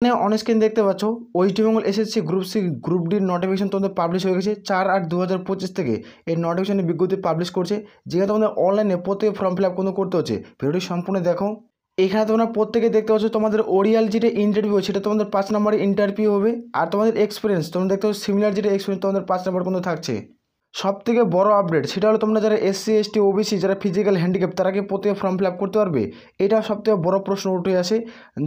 এখানে on screen দেখতে পাচ্ছ West Bengal SSC group C group ডির নোটিফিকেশন তোমাদের পাবলিশ হয়ে গেছে 4/8/2025 থেকে এই নোটিফিকেশনের বিজ্ঞপ্তি পাবলিশ করছে, যেখানে তোমাদের অনলাইনে প্রত্যেকে ফর্ম ফিল আপ করতে হচ্ছে। ভিডিওটি সম্পূর্ণ দেখো। এখানে তোমরা প্রত্যেকে দেখতে পাচ্ছ তোমাদের ওরিয়াল যেটা ইন্টারভিউ সেটা তোমাদের 5 নম্বরে ইন্টারভিউ হবে, আর তোমাদের এক্সপিরিয়েন্স তোমরা দেখতে পাচ্ছ সিমিলার যেটা এক্সপিরিয়েন্স তোমাদের 5 নম্বর কিন্তু থাকছে। সব থেকে বড় আপডেট সেটা হলো তোমরা যারা এসসি এসটি ওবিসি যারা ফিজিক্যাল হ্যান্ডিক্যাপ তারা কি প্রত্যেকে ফর্ম ফিল আপ করতে পারবে? এটা সব থেকে বড় প্রশ্ন উঠে আসে।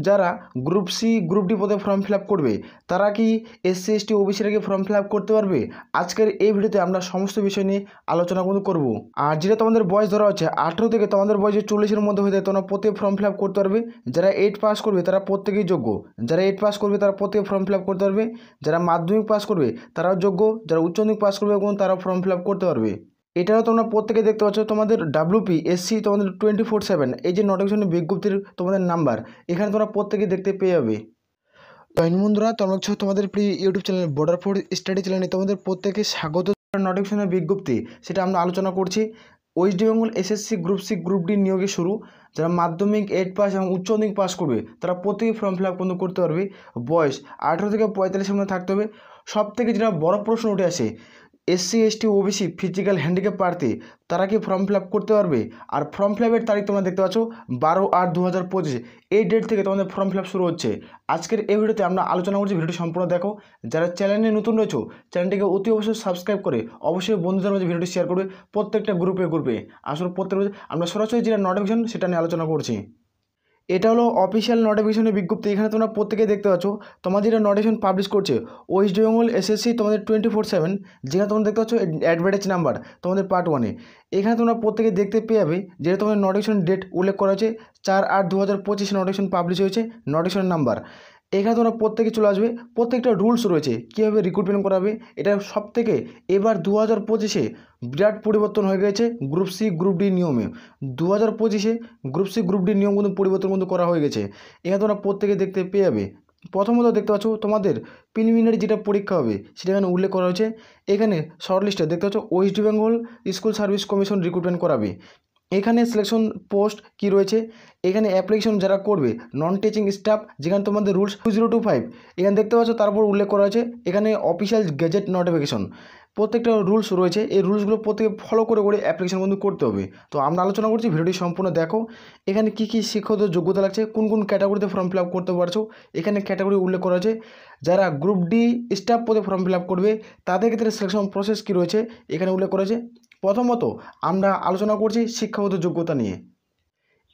যারা গ্রুপ সি গ্রুপ ডি পদে ফর্ম ফিল আপ করবে তারা কি এসসি এসটি ওবিসিরা কি ফর্ম ফিল আপ করতে পারবে? আজকের এই ভিডিওতে আমরা সমস্ত বিষয় নিয়ে আলোচনা কিন্তু করব। আর যেটা তোমাদের বয়স ধরা হচ্ছে 18 থেকে তোমাদের বয়স 40-এর মধ্যে হয়ে যায় তোমরা প্রত্যেকে ফর্ম ফিল আপ করতে পারবে। যারা 8 পাস করবে তারা প্রত্যেকেই যোগ্য, যারা 8 পাস করবে তারা প্রত্যেকে ফর্ম ফিল আপ করতে পারবে। যারা মাধ্যমিক পাস করবে তারাও যোগ্য, যারা উচ্চ মাধ্যমিক পাস করবে তারাও ফর্ম ফিল আপ করতে পারবে। এটাও তোমরা প্রত্যেকে দেখতে পাচ্ছ তোমাদের ডাব্লিউপি এসসি তোমাদের 24/7 এই যে নোটিফিকেশনের বিজ্ঞপ্তির তোমাদের নাম্বার এখানে তোমরা প্রত্যেকে দেখতে পেয়ে যাবে। বন্ধুরা তোমরা তোমাদের প্রিয় YouTube channel border force study চ্যানেলে তোমাদের প্রত্যেকে স্বাগত। নোটিফিকেশনের বিজ্ঞপ্তি সেটা আমরা আলোচনা করছি। West Bengal SSC group C group D নিয়োগে শুরু। যারা মাধ্যমিক 8 পাস এবং উচ্চ মাধ্যমিক পাস করবে তারা প্রত্যেকেই ফর্ম ফিল আপ করতে পারবে। বয়স 18 থেকে 45-এর মধ্যে থাকতে হবে। সব থেকে যেটা বড় প্রশ্ন উঠে আসে, SC ST OBC physical handicap প্রার্থী তারা কি ফর্ম ফিল আপ করতে পারবে? আর ফর্ম ফিল আপের তারিখ তোমরা দেখতে পাচ্ছ 12/8/2025 এই ডেট থেকে তোমাদের ফর্ম ফিল আপ শুরু হচ্ছে। আজকের এই ভিডিওতে আমরা আলোচনা করছি, ভিডিওটি সম্পূর্ণ দেখো। যারা চ্যানেলে নতুন রয়েছে চ্যানেলটিকে অতি অবশ্যই সাবস্ক্রাইব করে অবশ্যই বন্ধুদের মাঝে ভিডিওটি শেয়ার করবে প্রত্যেকটা গ্রুপে। আসলে প্রত্যেকটা আমরা সরাসরি যেটা নোটিফিকেশন সেটা নিয়ে আলোচনা করছি। এটা হলো অফিসিয়াল নোটিফিকেশনের বিজ্ঞপ্তি। এখানে তোমরা প্রত্যেকে দেখতে পাচ্ছ তোমাদের যেটা নোটিফিকেশন পাবলিশ করছে ওয়েস্ট বেঙ্গল এসএসসি তোমাদের 24/7, যেখানে তোমরা দেখতে পাচ্ছ অ্যাডভার্টাইজ নাম্বার তোমাদের পার্ট 1-এ। এখানে তোমরা প্রত্যেকে দেখতে পেয়ে যাবে যেটা তোমাদের নোটিফিকেশন ডেট উল্লেখ করা হয়েছে 4/8/2025 নোটিফিকেশন পাবলিশ হয়েছে। নোটিফিকেশন নাম্বার এখানে তোমরা প্রত্যেকে চলে আসবে। প্রত্যেকটা রুলস রয়েছে কীভাবে রিক্রুটমেন্ট করাবে। এটা সব থেকে এবার 2025-এ বিরাট পরিবর্তন হয়ে গেছে গ্রুপ সি গ্রুপ ডি নিয়মে। 2025-এ গ্রুপ সি গ্রুপ ডি নিয়ম কিন্তু পরিবর্তন কিন্তু করা হয়ে গেছে। এখানে তোমরা প্রত্যেকে দেখতে পেয়ে যাবে। প্রথমত দেখতে পাচ্ছ তোমাদের প্রিলিমিনারি যেটা পরীক্ষা হবে সেটা এখানে উল্লেখ করা হয়েছে। এখানে শর্ট লিস্টে দেখতে পাচ্ছ West Bengal school service commission recruitment করাবে। এখানে সিলেকশন পোস্ট কি রয়েছে, এখানে অ্যাপ্লিকেশন যারা করবে নন টিচিং স্টাফ, যেখানে তোমাদের রুলস 2025 এখানে দেখতে পাচ্ছ তারপর উল্লেখ করা হয়েছে। এখানে অফিসিয়াল গেজেট নোটিফিকেশন প্রত্যেকটা রুলস রয়েছে, এই রুলসগুলো প্রত্যেকে ফলো করে অ্যাপ্লিকেশন কিন্তু করতে হবে। তো আমরা আলোচনা করছি, ভিডিওটি সম্পূর্ণ দেখো। এখানে কী কী শিক্ষকদের যোগ্যতা লাগছে, কোন কোন ক্যাটাগরিতে ফর্ম ফিল আপ করতে পারছো এখানে ক্যাটাগরি উল্লেখ করা হয়েছে। যারা গ্রুপ ডি স্টাফ পদে ফর্ম ফিল আপ করবে তাদের ক্ষেত্রে সিলেকশন প্রসেস কী রয়েছে এখানে উল্লেখ করেছে। প্রথমত আমরা আলোচনা করছি শিক্ষাগত যোগ্যতা নিয়ে।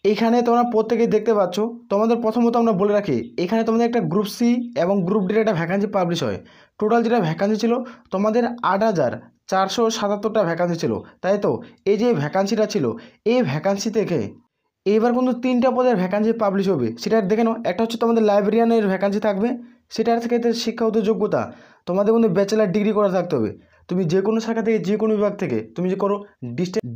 এখানে তোমরা প্রত্যেকে দেখতে পাচ্ছ তোমাদের প্রথমত আমরা বলে রাখি এখানে তোমাদের একটা গ্রুপ সি এবং গ্রুপ ডির একটা ভ্যাকান্সি পাবলিশ হয়। টোটাল যেটা ভ্যাকান্সি ছিল তোমাদের 8,477টা ভ্যাকান্সি ছিল, তাই তো? এই যে ভ্যাকান্সিটা ছিল এই ভ্যাকান্সি থেকে এবার কিন্তু 3টা পদের ভ্যাকান্সি পাবলিশ হবে। সেটা দেখে নাও। একটা হচ্ছে তোমাদের লাইব্রেরিয়ানের ভ্যাকান্সি থাকবে, সেটার ক্ষেত্রে শিক্ষাগত যোগ্যতা তোমাদের কিন্তু ব্যাচেলার ডিগ্রি করা থাকতে হবে। তুমি যে কোনো শাখা থেকে যে কোনো বিভাগ থেকে তুমি যে করো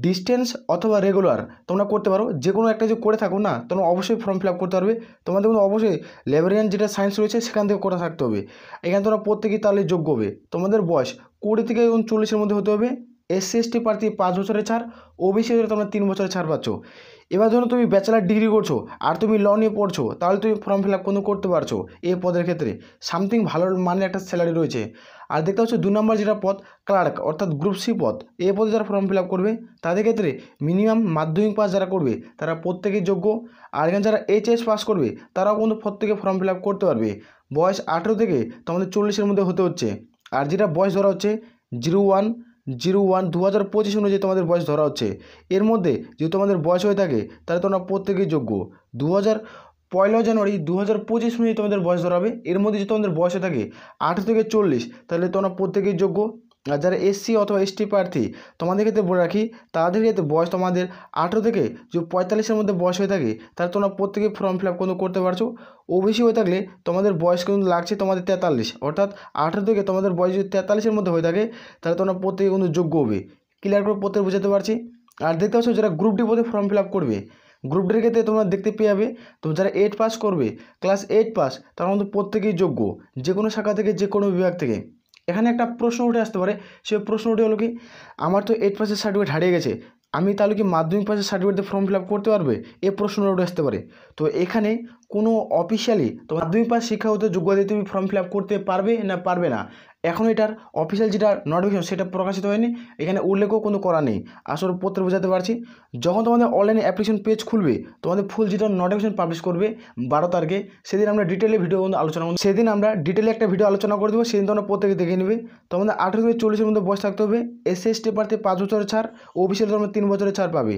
ডিস্টেন্স অথবা রেগুলার তোমরা করতে পারো, যে কোনো একটা যে করে থাকো না তোমরা অবশ্যই ফর্ম ফিল আপ করতে পারবে। তোমাদের কিন্তু অবশ্যই লাইব্রেরিয়ান যেটা সায়েন্স রয়েছে সেখান থেকে করা থাকতে হবে। এখানে তোমরা প্রত্যেকেই তাহলে যোগ্য হবে। তোমাদের বয়স 20 থেকে 40-এর মধ্যে হতে হবে। এসসি এসটি প্রার্থী 5 বছরের ছাড়, ওবিসি তোমরা 3 বছরের ছাড় পাচ্ছ। এবার ধরো তুমি ব্যাচেলার ডিগ্রি করছো আর তুমি ল নিয়ে পড়ছো, তাহলে তুমি ফর্ম ফিল আপ করতে পারছো এই পদের ক্ষেত্রে। সামথিং ভালো মানের একটা স্যালারি রয়েছে। আর দেখতে পাচ্ছ 2 নম্বর যেটা পদ ক্লার্ক অর্থাৎ গ্রুপ সি পদ, এই পদে যারা ফর্ম ফিল আপ করবে তাদের ক্ষেত্রে মিনিমাম মাধ্যমিক পাস যারা করবে তারা প্রত্যেকেই যোগ্য। আর এখানে যারা এইচএস পাস করবে তারাও কিন্তু প্রত্যেকে ফর্ম ফিল আপ করতে পারবে। বয়স 18 থেকে তোমাদের 40-এর মধ্যে হতে হচ্ছে। আর যেটা বয়স ধরা হচ্ছে 01/01/2025 অনুযায়ী তোমাদের বয়স ধরা হচ্ছে। এর মধ্যে যদি তোমাদের বয়স হয়ে থাকে তাহলে তোমরা প্রত্যেকেই যোগ্য। 1 জানুয়ারি 2025 অনুযায়ী তোমাদের বয়স ধরা হবে। এর মধ্যে যদি তোমাদের বয়স হয়ে থাকে 18 থেকে 40 তাহলে তোমরা প্রত্যেকেই যোগ্য। আর যারা এসসি অথবা এসটি প্রার্থী তোমাদের ক্ষেত্রে বলে রাখি তাদের ক্ষেত্রে বয়স তোমাদের 18 থেকে যদি 45-এর মধ্যে বয়স হয়ে থাকে তাহলে তোমরা প্রত্যেকে ফর্ম ফিল আপ করতে পারছো। ওবিসি হয়ে থাকলে তোমাদের বয়স কিন্তু লাগছে তোমাদের 43, অর্থাৎ 18 থেকে তোমাদের বয়স যদি 43-এর মধ্যে হয়ে থাকে তাহলে তোমরা প্রত্যেকে কিন্তু যোগ্য হবে। ক্লিয়ার করে প্রত্যেকে বুঝাতে পারছি। আর দেখতে পাচ্ছ যারা গ্রুপ ডি পদে ফর্ম ফিল আপ করবে গ্রুপ ডির ক্ষেত্রে তোমরা দেখতে পেয়ে যাবে তো যারা 8 পাস করবে ক্লাস 8 পাস তারা কিন্তু প্রত্যেকেই যোগ্য, যে কোনো শাখা থেকে যে কোনো বিভাগ থেকে। এখানে একটা প্রশ্ন উঠে আসতে পারে, সে প্রশ্ন উঠে হলো কি আমার তো 8 পাসের সার্টিফিকেট হারিয়ে গেছে, আমি তাহলে কি মাধ্যমিক পাশের সার্টিফিকেট ফর্ম ফিল আপ করতে পারবে, এই প্রশ্নটা উঠে আসতে পারে। তো এখানে কোনো অফিসিয়ালি তো মাধ্যমিক পাস শিক্ষাগত যোগ্যতা তুমি ফর্ম ফিল আপ করতে পারবে না পারবে না, এখন এটার অফিসিয়াল যেটা নোটিফিকেশন সেটা প্রকাশিত হয়নি, এখানে উল্লেখও কোনো করা নেই। আসলে পত্র বোঝাতে পারছি, যখন তোমাদের অনলাইনে অ্যাপ্লিকেশন পেজ খুলবে তোমাদের ফুল যেটা নোটিফিকেশন পাবলিশ করবে 12 তারিখে, সেদিন আমরা ডিটেলে ভিডিও আলোচনা করব, সেদিন আমরা ডিটেলে একটা ভিডিও আলোচনা করে দেবো, সেদিন তোমরা প্রত্যেকে দেখে নেবে। তোমাদের 18 থেকে 40-এর মধ্যে বয়স থাকতে হবে, SC/ST প্রার্থী 5 বছরের ছাড়, ওবিসি তোমরা 3 বছরের ছাড় পাবে।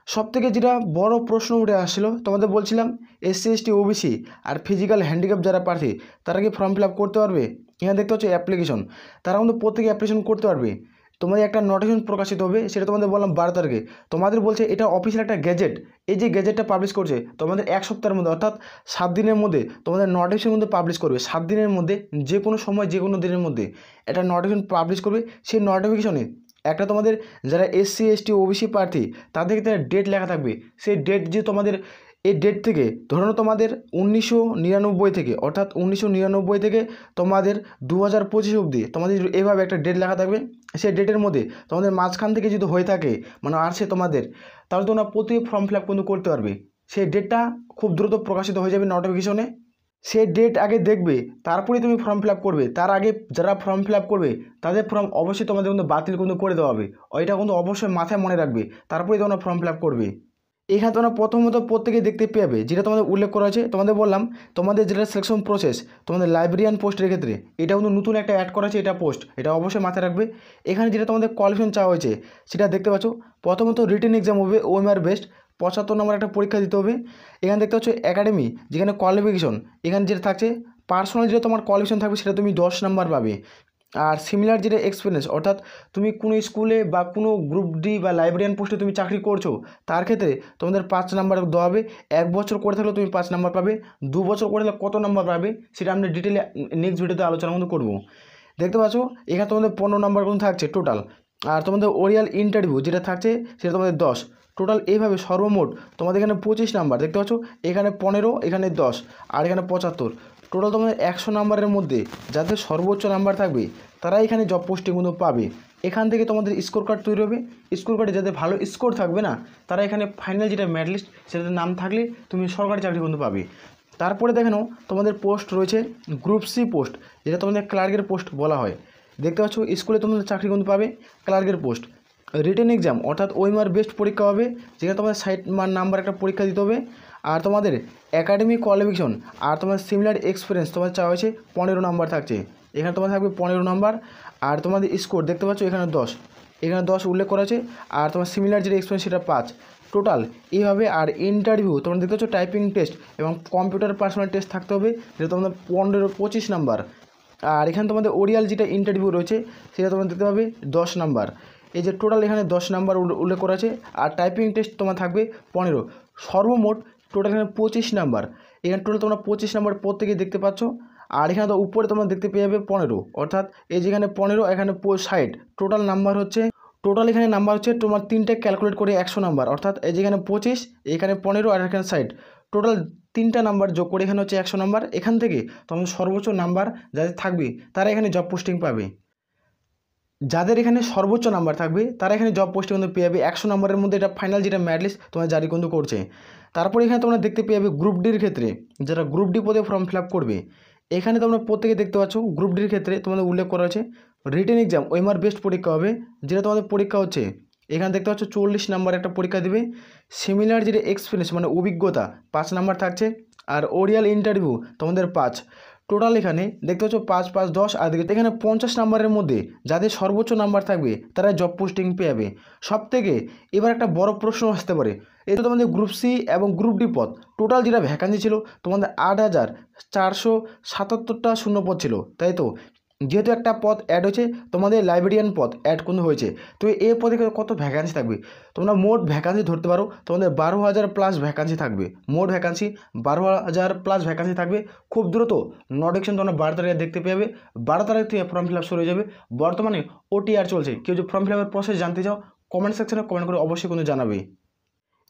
সবথেকে যেটা বড় প্রশ্ন উঠে আসছিলো তোমাদের বলছিলাম SC/ST ওবিসি আর ফিজিক্যাল হ্যান্ডিক্যাপ যারা প্রার্থী তারা কি ফর্ম ফিল আপ করতে পারবে। এখানে দেখতে হচ্ছে অ্যাপ্লিকেশন, তারা কিন্তু প্রত্যেকে অ্যাপ্লিকেশন করতে পারবে। তোমাদের একটা নোটিফিকেশন প্রকাশিত হবে, সেটা তোমাদের বললাম 12 তারিখে। তোমাদের বলছে এটা অফিসিয়াল একটা গ্যাজেট, এই যে গ্যাজেটটা পাবলিশ করছে তোমাদের 1 সপ্তাহের মধ্যে অর্থাৎ 7 দিনের মধ্যে তোমাদের নোটিফিকেশন মধ্যে পাবলিশ করবে। 7 দিনের মধ্যে যে কোনো সময় যে কোনো দিনের মধ্যে একটা নোটিফিকেশন পাবলিশ করবে। সেই নোটিফিকেশনে একটা তোমাদের যারা SC/ST ওবিসি প্রার্থী তাদের ক্ষেত্রে ডেট লেখা থাকবে, সেই ডেট যে তোমাদের এই ডেট থেকে ধরো তোমাদের 1999 থেকে অর্থাৎ 1999 থেকে তোমাদের 2025 অবধি তোমাদের এইভাবে একটা ডেট লেখা থাকবে। সেই ডেটের মধ্যে তোমাদের মাঝখান থেকে যদি হয়ে থাকে মানে আসে তোমাদের, তাহলে তোমরা প্রতি ফর্ম ফিল আপ কিন্তু করতে পারবে। সেই ডেটটা খুব দ্রুত প্রকাশিত হয়ে যাবে নোটিফিকেশনে, সেই ডেট আগে দেখবে তারপরেই তুমি ফর্ম ফিল আপ করবে। তার আগে যারা ফর্ম ফিল আপ করবে তাদের ফর্ম অবশ্যই তোমাদের কিন্তু বাতিল কিন্তু করে দেওয়া হবে, ওইটা কিন্তু অবশ্যই মাথায় মনে রাখবে, তারপরেই তোমরা ফর্ম ফিল আপ করবে। এখানে তোমরা প্রথমত প্রত্যেকে দেখতে পেয়ে যেটা তোমাদের উল্লেখ করা আছে, তোমাদের বললাম তোমাদের যেটা সিলেকশন প্রসেস তোমাদের লাইব্রেরিয়ান পোস্টের ক্ষেত্রে এটা কিন্তু নতুন একটা অ্যাড করা আছে, এটা পোস্ট, এটা অবশ্যই মাথায় রাখবে। এখানে যেটা তোমাদের কোয়ালিফিকেশন চাওয়া হয়েছে সেটা দেখতে পাচ্ছ। প্রথমত রিটেন এক্সাম হবে OMR বেস্ট 75 নম্বর একটা পরীক্ষা দিতে হবে। এখানে দেখতে পাচ্ছ একাডেমি যেখানে কোয়ালিফিকেশন, এখানে যেটা থাকছে পার্সোনাল যেটা তোমার কোয়ালিফিকেশন থাকবে সেটা তুমি 10 নাম্বার পাবে। আর সিমিলার যেটা এক্সপিরিয়েন্স অর্থাৎ তুমি কোনো স্কুলে বা কোনো গ্রুপ ডি বা লাইব্রেরিয়ান পোস্টে তুমি চাকরি করছো তার ক্ষেত্রে তোমাদের 5 নাম্বার দেওয়া হবে। 1 বছর করে থাকলে তুমি 5 নাম্বার পাবে, 2 বছর করে থাকলে কত নাম্বার পাবে সেটা আমরা ডিটেলে নেক্সট ভিডিওতে আলোচনা কিন্তু করবো। দেখতে পাচ্ছ এখানে তোমাদের 15 নাম্বার কিন্তু থাকছে টোটাল। আর তোমাদের ওরিয়াল ইন্টারভিউ যেটা থাকছে সেটা তোমাদের 10 টোটাল। এইভাবে সর্বমোট তোমাদের এখানে 25 নাম্বার দেখতে পাচ্ছ, এখানে 15, এখানে 10 আর এখানে 75, টোটাল তোমাদের 100 নাম্বারের মধ্যে যাদের সর্বোচ্চ নাম্বার থাকবে তারা এখানে জব পোস্টিং কিন্তু পাবে। এখান থেকে তোমাদের স্কোর কার্ড তৈরি হবে, স্কোর কার্ডে যাদের ভালো স্কোর থাকবে না তারা এখানে ফাইনাল যেটা মেরিট লিস্ট সেটাতে নাম থাকলে তুমি সরকারি চাকরি কিন্তু পাবে। তারপরে দেখে নাও তোমাদের পোস্ট রয়েছে গ্রুপ সি পোস্ট, যেটা তোমাদের ক্লার্কের পোস্ট বলা হয়। দেখতে পাচ্ছ স্কুলে তোমাদের চাকরি কিন্তু পাবে ক্লার্কের পোস্ট। রিটেন এক্সাম অর্থাৎ OMR বেস্ট পরীক্ষা হবে, যেখানে তোমাদের 60 নাম্বার একটা পরীক্ষা দিতে হবে। আর তোমাদের একাডেমিক কোয়ালিফিকেশন আর তোমার সিমিলার এক্সপিরিয়েন্স তোমার চাওয়া হয়েছে 15 নাম্বার থাকছে, এখানে তোমার থাকবে 15 নাম্বার। আর তোমাদের স্কোর দেখতে পাচ্ছ এখানে 10, এখানে 10 উল্লেখ করা আছে। আর তোমার সিমিলার যেটা এক্সপিরিয়েন্স সেটা 5 টোটাল এইভাবে। আর ইন্টারভিউ তোমরা দেখতে পাচ্ছ টাইপিং টেস্ট এবং কম্পিউটার পার্সোনাল টেস্ট থাকতে হবে, যেটা তোমাদের 25 নাম্বার। আর এখানে তোমাদের ওরিয়াল যেটা ইন্টারভিউ রয়েছে সেটা তোমরা দেখতে পাবে 10 নাম্বার। এই যে টোটাল এখানে 10 নাম্বার উল্লেখ করা আছে। আর টাইপিং টেস্ট তোমার থাকবে 15, সর্বমোট টোটাল এখানে 25 নাম্বার। এখানে টোটাল তোমরা 25 নাম্বার প্রত্যেকে দেখতে পাচ্ছ। আর এখানে তো উপরে তোমরা দেখতে পেয়ে যাবে 15, অর্থাৎ এই যেখানে 15 এখানে 60 টোটাল নাম্বার হচ্ছে। টোটাল এখানে নাম্বার হচ্ছে তোমার 3টে ক্যালকুলেট করে 100 নাম্বার, অর্থাৎ এই যেখানে 25, এখানে 15 আর এখানে 60, টোটাল 3টা নাম্বার যোগ করে এখানে হচ্ছে 100 নাম্বার। এখান থেকে তোমাদের সর্বোচ্চ নাম্বার যাদের থাকবে তারা এখানে জব পোস্টিং পাবে। যাদের এখানে সর্বোচ্চ নাম্বার থাকবে তারা এখানে জব পোস্টিং কিন্তু পেয়ে যাবে 100 নাম্বারের মধ্যে। এটা ফাইনাল যেটা মেরিট লিস্ট তোমার জারি কিন্তু করছে। তারপরে এখানে তোমরা দেখতে পেয়ে যাবে গ্রুপ ডির ক্ষেত্রে যারা গ্রুপ ডি পদে ফর্ম ফিল আপ করবে, এখানে তোমরা প্রত্যেকে দেখতে পাচ্ছ গ্রুপ ডির ক্ষেত্রে তোমাদের উল্লেখ করা আছে রিটেন এক্সাম OMR বেস্ট পরীক্ষা হবে, যেটা তোমাদের পরীক্ষা হচ্ছে এখানে দেখতে পাচ্ছ 40 নাম্বার একটা পরীক্ষা দেবে। সিমিলার যেটা এক্সপিরিয়েন্স মানে অভিজ্ঞতা 5 নাম্বার থাকছে। আর ওরিয়াল ইন্টারভিউ তোমাদের 5, টোটাল এখানে দেখতে পাচ্ছ 5, 5, 10। আর এখানে 50 নাম্বারের মধ্যে যাদের সর্বোচ্চ নাম্বার থাকবে তারা জব পোস্টিং পেয়ে যাবে। সব থেকে এবার একটা বড় প্রশ্ন আসতে পারে, এটা তোমাদের গ্রুপ সি এবং গ্রুপ ডি পদ টোটাল যেটা ভ্যাকান্সি ছিল তোমাদের 8,477টা শূন্য পদ ছিল, তাই তো? যেহেতু একটা পদ অ্যাড হয়েছে তোমাদের লাইব্রেরিয়ান পদ অ্যাড কিন্তু হয়েছে, তো এই পদে কত ভ্যাকান্সি থাকবে তোমরা মোট ভ্যাকান্সি ধরতে পারো তোমাদের 12,000 প্লাস ভ্যাকান্সি থাকবে। মোট ভ্যাকান্সি 12,000 প্লাস ভ্যাকান্সি থাকবে। খুব দ্রুত নোটিফিকেশন তোমরা 12 তারিখে দেখতে পেয়ে যাবে। 12 তারিখ থেকে ফর্ম ফিল আপ শুরু হয়ে যাবে। বর্তমানে OTR চলছে, কেউ যদি ফর্ম ফিল আপের প্রসেস জানতে চাও কমেন্ট সেকশনে কমেন্ট করে অবশ্যই কিন্তু জানাবে।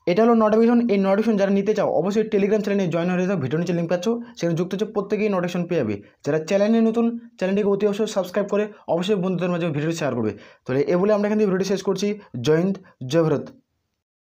এটা হলো নোটিফিকেশন। এই নোটিফিকেশন যারা নিতে চাও অবশ্যই টেলিগ্রাম চ্যানেলে জয়েন হয়ে যাও, ভিডিও নিচে লিঙ্ক পাচ্ছ, সেখানে যুক্ত হচ্ছে প্রত্যেকেই নোটিফিকেশন পেয়ে যাবে। যারা চ্যানেলে নতুন চ্যানেলটিকে অতি অবশ্যই সাবস্ক্রাইব করে অবশ্যই বন্ধুদের মাঝে ভিডিও শেয়ার করবে। তাহলে এ বলে আমরা এখান থেকে ভিডিওটি শেষ করছি। জয় হিন্দ, জয় ভারত।